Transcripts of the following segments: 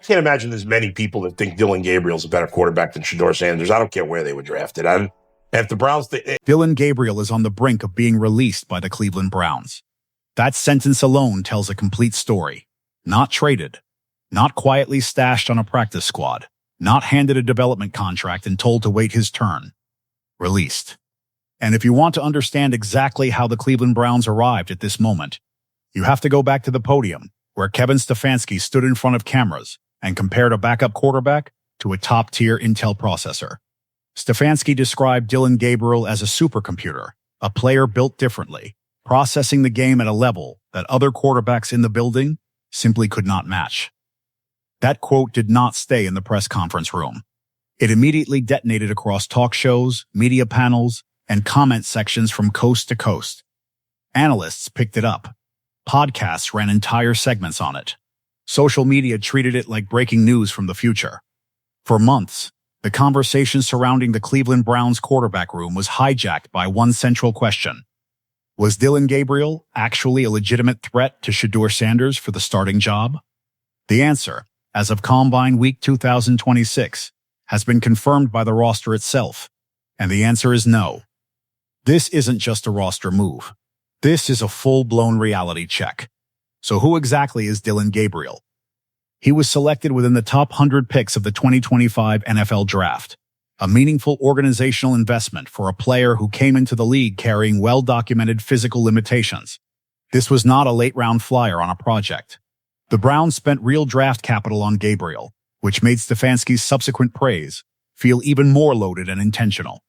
can't imagine there's many people that think Dylan Gabriel's a better quarterback than Shedeur Sanders. I don't care where they were drafted. If the Browns... Dylan Gabriel is on the brink of being released by the Cleveland Browns. That sentence alone tells a complete story. Not traded. Not quietly stashed on a practice squad. Not handed a development contract and told to wait his turn. Released. And if you want to understand exactly how the Cleveland Browns arrived at this moment, you have to go back to the podium, where Kevin Stefanski stood in front of cameras and compared a backup quarterback to a top-tier Intel processor. Stefanski described Dylan Gabriel as a supercomputer, a player built differently, processing the game at a level that other quarterbacks in the building simply could not match. That quote did not stay in the press conference room. It immediately detonated across talk shows, media panels, and comment sections from coast to coast. Analysts picked it up. Podcasts ran entire segments on it. Social media treated it like breaking news from the future. For months, the conversation surrounding the Cleveland Browns quarterback room was hijacked by one central question. Was Dylan Gabriel actually a legitimate threat to Shedeur Sanders for the starting job? The answer, as of Combine Week 2026, has been confirmed by the roster itself, and the answer is no. This isn't just a roster move. This is a full-blown reality check. So who exactly is Dylan Gabriel? He was selected within the top 100 picks of the 2025 NFL Draft, a meaningful organizational investment for a player who came into the league carrying well-documented physical limitations. This was not a late-round flyer on a project. The Browns spent real draft capital on Gabriel, which made Stefanski's subsequent praise feel even more loaded and intentional.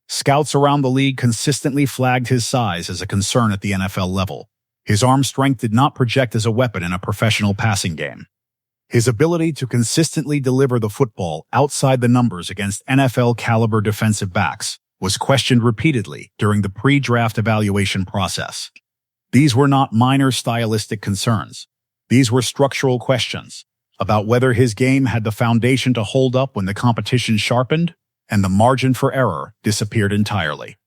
Scouts around the league consistently flagged his size as a concern at the NFL level. His arm strength did not project as a weapon in a professional passing game. His ability to consistently deliver the football outside the numbers against NFL-caliber defensive backs was questioned repeatedly during the pre-draft evaluation process. These were not minor stylistic concerns. These were structural questions about whether his game had the foundation to hold up when the competition sharpened and the margin for error disappeared entirely.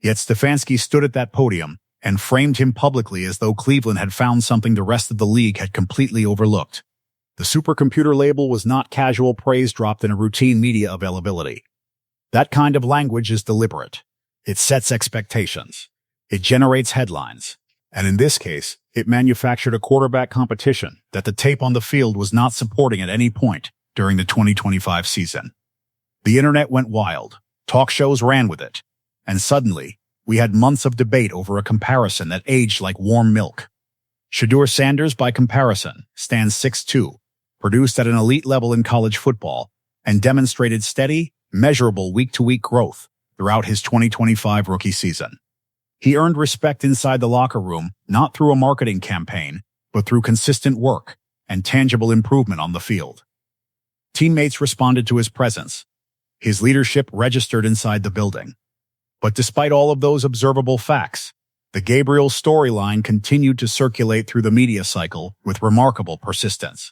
Yet Stefanski stood at that podium and framed him publicly as though Cleveland had found something the rest of the league had completely overlooked. The supercomputer label was not casual praise dropped in a routine media availability. That kind of language is deliberate. It sets expectations. It generates headlines. And in this case, it manufactured a quarterback competition that the tape on the field was not supporting at any point during the 2025 season. The internet went wild. Talk shows ran with it. And suddenly, we had months of debate over a comparison that aged like warm milk. Shedeur Sanders, by comparison, stands 6'2", produced at an elite level in college football, and demonstrated steady, measurable week-to-week growth throughout his 2025 rookie season. He earned respect inside the locker room not through a marketing campaign, but through consistent work and tangible improvement on the field. Teammates responded to his presence. His leadership registered inside the building. But despite all of those observable facts, the Gabriel storyline continued to circulate through the media cycle with remarkable persistence.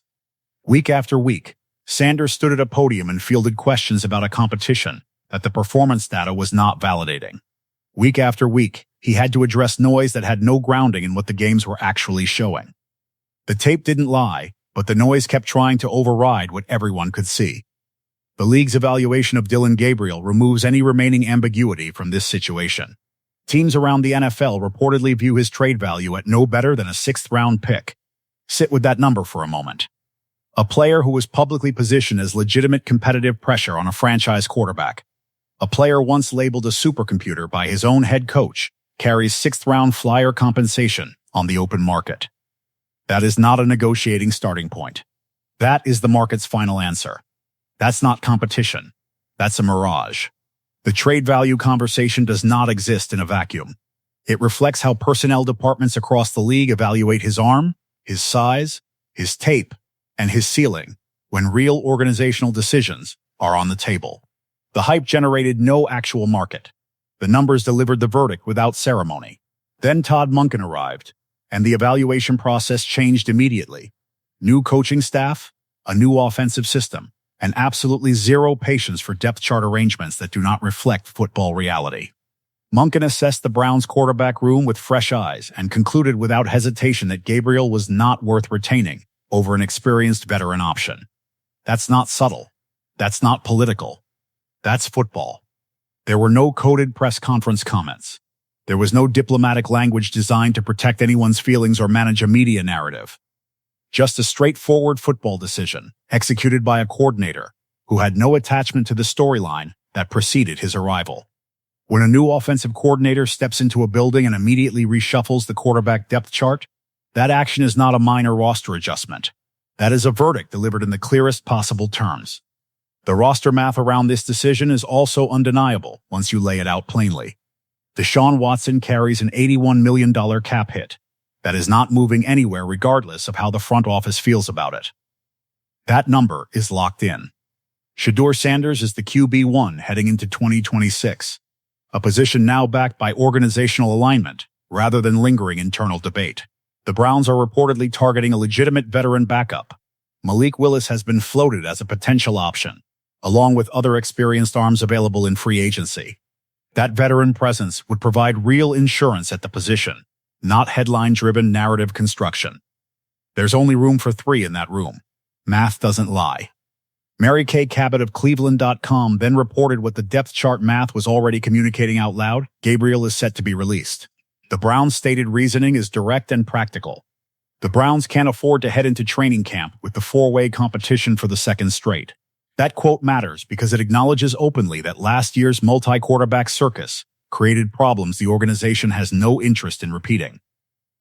Week after week, Sanders stood at a podium and fielded questions about a competition that the performance data was not validating. Week after week, he had to address noise that had no grounding in what the games were actually showing. The tape didn't lie, but the noise kept trying to override what everyone could see. The league's evaluation of Dylan Gabriel removes any remaining ambiguity from this situation. Teams around the NFL reportedly view his trade value at no better than a 6th-round pick. Sit with that number for a moment. A player who was publicly positioned as legitimate competitive pressure on a franchise quarterback. A player once labeled a supercomputer by his own head coach carries 6th-round flyer compensation on the open market. That is not a negotiating starting point. That is the market's final answer. That's not competition. That's a mirage. The trade value conversation does not exist in a vacuum. It reflects how personnel departments across the league evaluate his arm, his size, his tape, and his ceiling when real organizational decisions are on the table. The hype generated no actual market. The numbers delivered the verdict without ceremony. Then Todd Monken arrived, and the evaluation process changed immediately. New coaching staff, a new offensive system, and absolutely zero patience for depth chart arrangements that do not reflect football reality. Monken assessed the Browns' quarterback room with fresh eyes and concluded without hesitation that Gabriel was not worth retaining over an experienced veteran option. That's not subtle. That's not political. That's football. There were no coded press conference comments. There was no diplomatic language designed to protect anyone's feelings or manage a media narrative. Just a straightforward football decision, executed by a coordinator who had no attachment to the storyline that preceded his arrival. When a new offensive coordinator steps into a building and immediately reshuffles the quarterback depth chart, that action is not a minor roster adjustment. That is a verdict delivered in the clearest possible terms. The roster math around this decision is also undeniable once you lay it out plainly. Deshaun Watson carries an $81 million cap hit that is not moving anywhere regardless of how the front office feels about it. That number is locked in. Shedeur Sanders is the QB1 heading into 2026, a position now backed by organizational alignment rather than lingering internal debate. The Browns are reportedly targeting a legitimate veteran backup. Malik Willis has been floated as a potential option, along with other experienced arms available in free agency. That veteran presence would provide real insurance at the position, not headline-driven narrative construction. There's only room for 3 in that room. Math doesn't lie. Mary Kay Cabot of Cleveland.com then reported what the depth chart math was already communicating out loud. Gabriel is set to be released. The Browns' stated reasoning is direct and practical. The Browns can't afford to head into training camp with the 4-way competition for the second straight. That quote matters because it acknowledges openly that last year's multi-quarterback circus created problems the organization has no interest in repeating.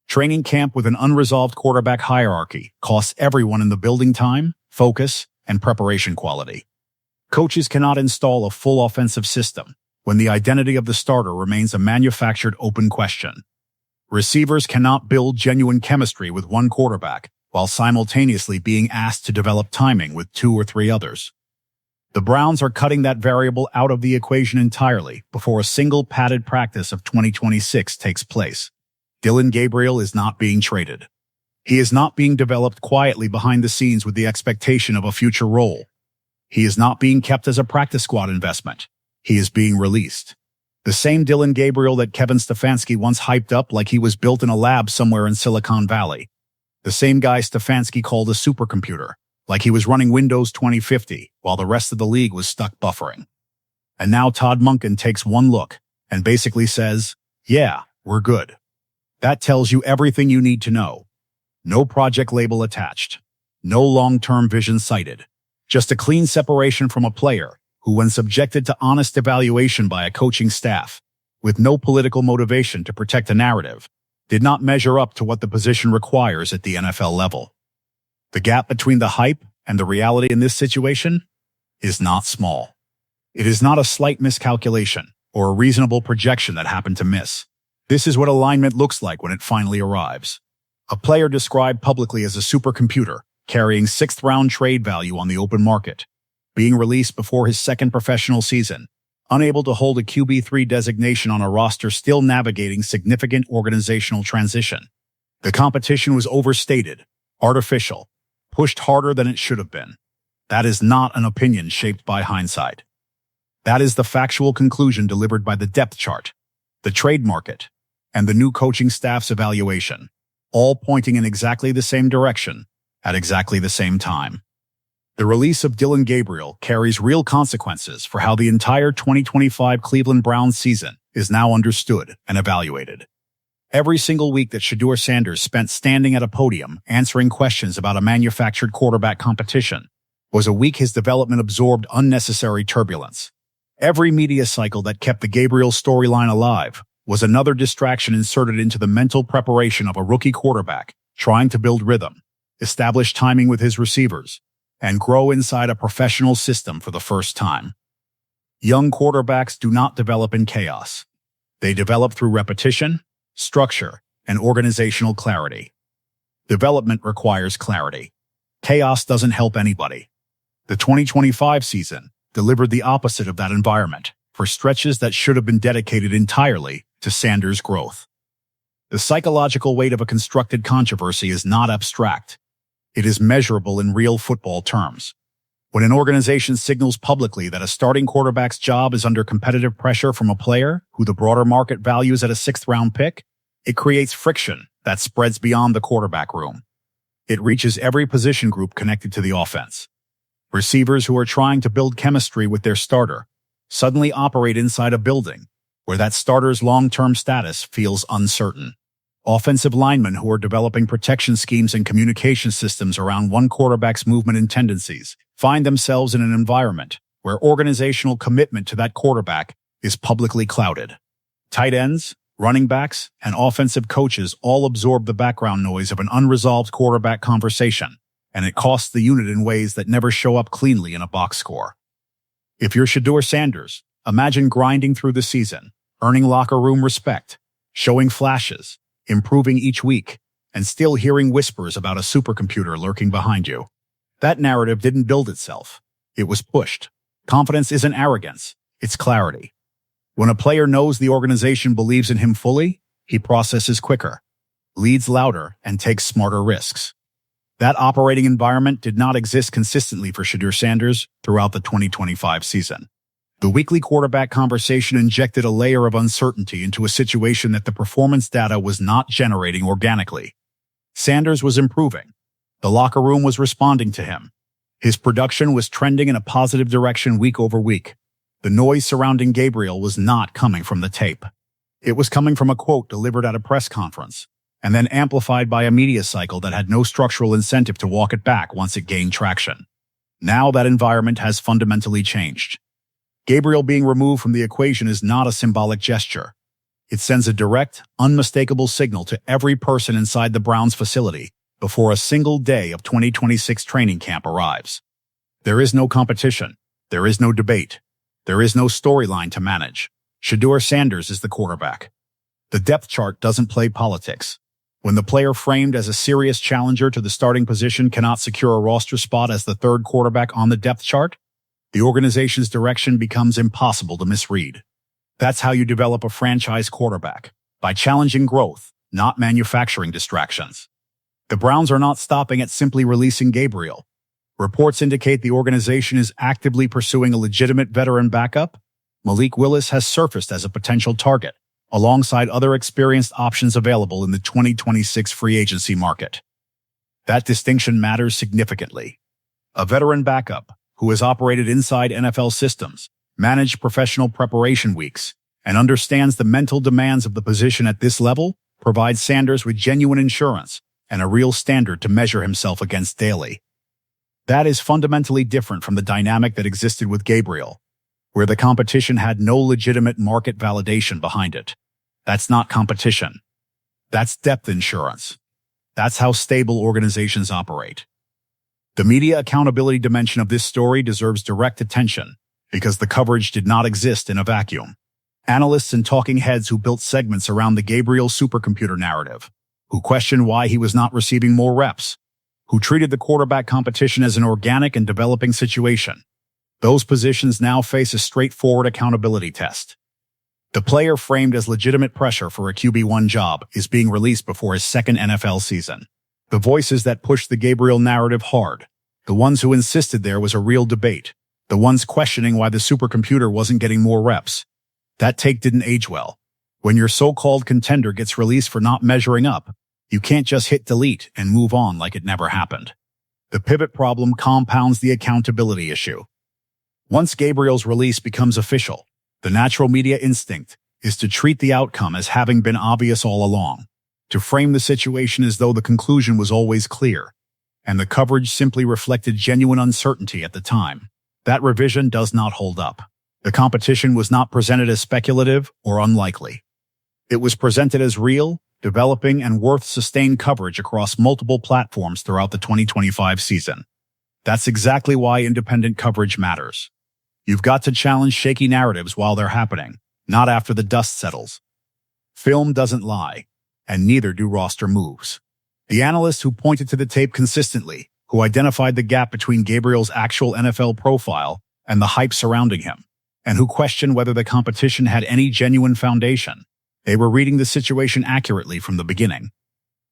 Training camp with an unresolved quarterback hierarchy costs everyone in the building time, focus, and preparation quality. Coaches cannot install a full offensive system when the identity of the starter remains a manufactured open question. Receivers cannot build genuine chemistry with one quarterback while simultaneously being asked to develop timing with 2 or 3 others. The Browns are cutting that variable out of the equation entirely before a single padded practice of 2026 takes place. Dylan Gabriel is not being traded. He is not being developed quietly behind the scenes with the expectation of a future role. He is not being kept as a practice squad investment. He is being released. The same Dylan Gabriel that Kevin Stefanski once hyped up like he was built in a lab somewhere in Silicon Valley. The same guy Stefanski called a supercomputer, like he was running Windows 2050 while the rest of the league was stuck buffering. And now Todd Monken takes one look and basically says, yeah, we're good. That tells you everything you need to know. No project label attached. No long-term vision cited. Just a clean separation from a player who, when subjected to honest evaluation by a coaching staff, with no political motivation to protect a narrative, did not measure up to what the position requires at the NFL level. The gap between the hype and the reality in this situation is not small. It is not a slight miscalculation or a reasonable projection that happened to miss. This is what alignment looks like when it finally arrives. A player described publicly as a supercomputer, carrying 6th-round trade value on the open market, being released before his second professional season, unable to hold a QB3 designation on a roster still navigating significant organizational transition. The competition was overstated, artificial, pushed harder than it should have been. That is not an opinion shaped by hindsight. That is the factual conclusion delivered by the depth chart, the trade market, and the new coaching staff's evaluation, all pointing in exactly the same direction at exactly the same time. The release of Dylan Gabriel carries real consequences for how the entire 2025 Cleveland Browns season is now understood and evaluated. Every single week that Shedeur Sanders spent standing at a podium answering questions about a manufactured quarterback competition was a week his development absorbed unnecessary turbulence. Every media cycle that kept the Gabriel storyline alive was another distraction inserted into the mental preparation of a rookie quarterback trying to build rhythm, establish timing with his receivers, and grow inside a professional system for the first time. Young quarterbacks do not develop in chaos. They develop through repetition, structure, and organizational clarity. Development requires clarity. Chaos doesn't help anybody. The 2025 season delivered the opposite of that environment for stretches that should have been dedicated entirely to Sanders' growth. The psychological weight of a constructed controversy is not abstract. It is measurable in real football terms. When an organization signals publicly that a starting quarterback's job is under competitive pressure from a player who the broader market values at a 6th-round pick, it creates friction that spreads beyond the quarterback room. It reaches every position group connected to the offense. Receivers who are trying to build chemistry with their starter suddenly operate inside a building where that starter's long-term status feels uncertain. Offensive linemen who are developing protection schemes and communication systems around one quarterback's movement and tendencies find themselves in an environment where organizational commitment to that quarterback is publicly clouded. Tight ends, running backs, and offensive coaches all absorb the background noise of an unresolved quarterback conversation, and it costs the unit in ways that never show up cleanly in a box score. If you're Shedeur Sanders, imagine grinding through the season, earning locker room respect, showing flashes, improving each week, and still hearing whispers about a supercomputer lurking behind you. That narrative didn't build itself. It was pushed. Confidence isn't arrogance, it's clarity. When a player knows the organization believes in him fully, he processes quicker, leads louder, and takes smarter risks. That operating environment did not exist consistently for Shedeur Sanders throughout the 2025 season. The weekly quarterback conversation injected a layer of uncertainty into a situation that the performance data was not generating organically. Sanders was improving. The locker room was responding to him. His production was trending in a positive direction week over week. The noise surrounding Gabriel was not coming from the tape. It was coming from a quote delivered at a press conference, and then amplified by a media cycle that had no structural incentive to walk it back once it gained traction. Now that environment has fundamentally changed. Gabriel being removed from the equation is not a symbolic gesture. It sends a direct, unmistakable signal to every person inside the Browns facility before a single day of 2026 training camp arrives. There is no competition. There is no debate. There is no storyline to manage. Shedeur Sanders is the quarterback. The depth chart doesn't play politics. When the player framed as a serious challenger to the starting position cannot secure a roster spot as the third quarterback on the depth chart, the organization's direction becomes impossible to misread. That's how you develop a franchise quarterback, by challenging growth, not manufacturing distractions. The Browns are not stopping at simply releasing Gabriel. Reports indicate the organization is actively pursuing a legitimate veteran backup. Malik Willis has surfaced as a potential target, alongside other experienced options available in the 2026 free agency market. That distinction matters significantly. A veteran backup, who has operated inside NFL systems, managed professional preparation weeks, and understands the mental demands of the position at this level, provides Sanders with genuine insurance and a real standard to measure himself against daily. That is fundamentally different from the dynamic that existed with Gabriel, where the competition had no legitimate market validation behind it. That's not competition. That's depth insurance. That's how stable organizations operate. The media accountability dimension of this story deserves direct attention because the coverage did not exist in a vacuum. Analysts and talking heads who built segments around the Gabriel supercomputer narrative, who questioned why he was not receiving more reps, who treated the quarterback competition as an organic and developing situation. Those positions now face a straightforward accountability test. The player framed as legitimate pressure for a QB1 job is being released before his second NFL season. The voices that pushed the Gabriel narrative hard, the ones who insisted there was a real debate, the ones questioning why the supercomputer wasn't getting more reps. That take didn't age well. When your so-called contender gets released for not measuring up, you can't just hit delete and move on like it never happened. The pivot problem compounds the accountability issue. Once Gabriel's release becomes official, the natural media instinct is to treat the outcome as having been obvious all along, to frame the situation as though the conclusion was always clear, and the coverage simply reflected genuine uncertainty at the time. That revision does not hold up. The competition was not presented as speculative or unlikely. It was presented as real, developing, and worth sustained coverage across multiple platforms throughout the 2025 season. That's exactly why independent coverage matters. You've got to challenge shaky narratives while they're happening, not after the dust settles. Film doesn't lie, and neither do roster moves. The analysts who pointed to the tape consistently, who identified the gap between Gabriel's actual NFL profile and the hype surrounding him, and who questioned whether the competition had any genuine foundation, they were reading the situation accurately from the beginning.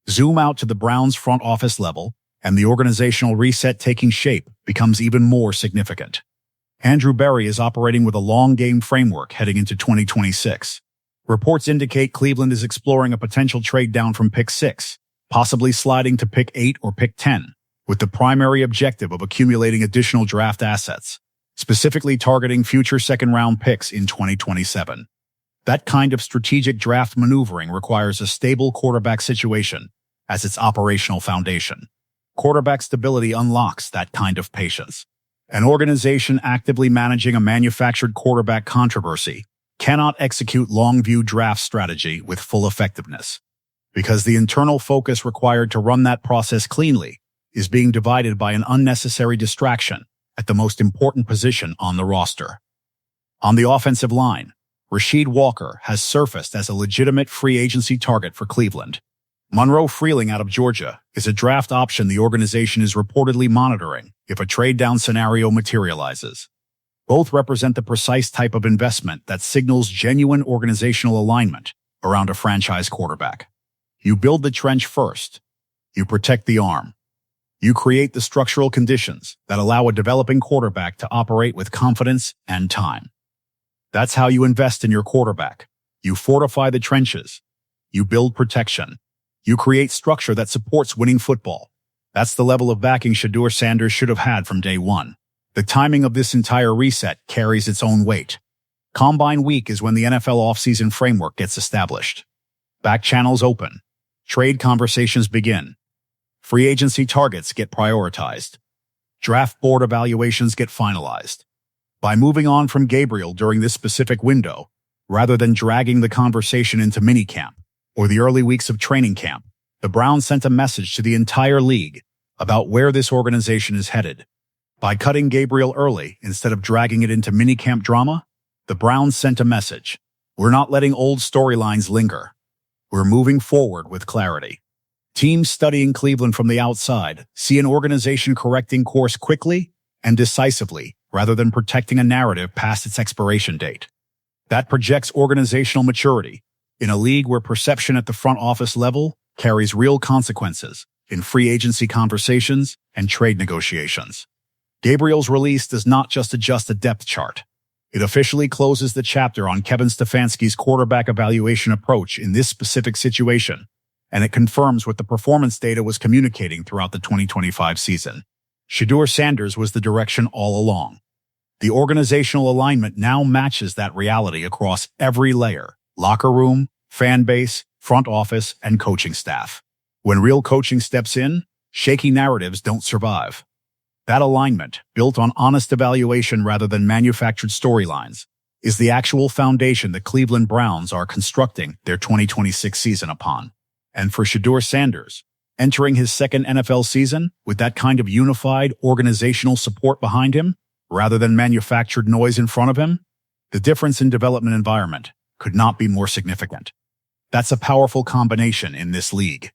Zoom out to the Browns' front office level, and the organizational reset taking shape becomes even more significant. Andrew Berry is operating with a long-game framework heading into 2026. Reports indicate Cleveland is exploring a potential trade down from pick 6, possibly sliding to pick 8 or pick 10, with the primary objective of accumulating additional draft assets, specifically targeting future second-round picks in 2027. That kind of strategic draft maneuvering requires a stable quarterback situation as its operational foundation. Quarterback stability unlocks that kind of patience. An organization actively managing a manufactured quarterback controversy cannot execute long-view draft strategy with full effectiveness, because the internal focus required to run that process cleanly is being divided by an unnecessary distraction at the most important position on the roster. On the offensive line, Rasheed Walker has surfaced as a legitimate free agency target for Cleveland. Monroe Freeling out of Georgia is a draft option the organization is reportedly monitoring if a trade-down scenario materializes. Both represent the precise type of investment that signals genuine organizational alignment around a franchise quarterback. You build the trench first. You protect the arm. You create the structural conditions that allow a developing quarterback to operate with confidence and time. That's how you invest in your quarterback. You fortify the trenches. You build protection. You create structure that supports winning football. That's the level of backing Shedeur Sanders should have had from day one. The timing of this entire reset carries its own weight. Combine week is when the NFL offseason framework gets established. Back channels open. Trade conversations begin. Free agency targets get prioritized. Draft board evaluations get finalized. By moving on from Gabriel during this specific window, rather than dragging the conversation into minicamp or the early weeks of training camp, the Browns sent a message to the entire league about where this organization is headed. By cutting Gabriel early instead of dragging it into minicamp drama, the Browns sent a message. We're not letting old storylines linger. We're moving forward with clarity. Teams studying Cleveland from the outside see an organization correcting course quickly and decisively rather than protecting a narrative past its expiration date. That projects organizational maturity in a league where perception at the front office level carries real consequences in free agency conversations and trade negotiations. Gabriel's release does not just adjust the depth chart. It officially closes the chapter on Kevin Stefanski's quarterback evaluation approach in this specific situation, and it confirms what the performance data was communicating throughout the 2025 season. Shedeur Sanders was the direction all along. The organizational alignment now matches that reality across every layer: locker room, fan base, front office, and coaching staff. When real coaching steps in, shaky narratives don't survive. That alignment, built on honest evaluation rather than manufactured storylines, is the actual foundation the Cleveland Browns are constructing their 2026 season upon. And for Shedeur Sanders, entering his second NFL season with that kind of unified organizational support behind him, rather than manufactured noise in front of him, the difference in development environment could not be more significant. That's a powerful combination in this league.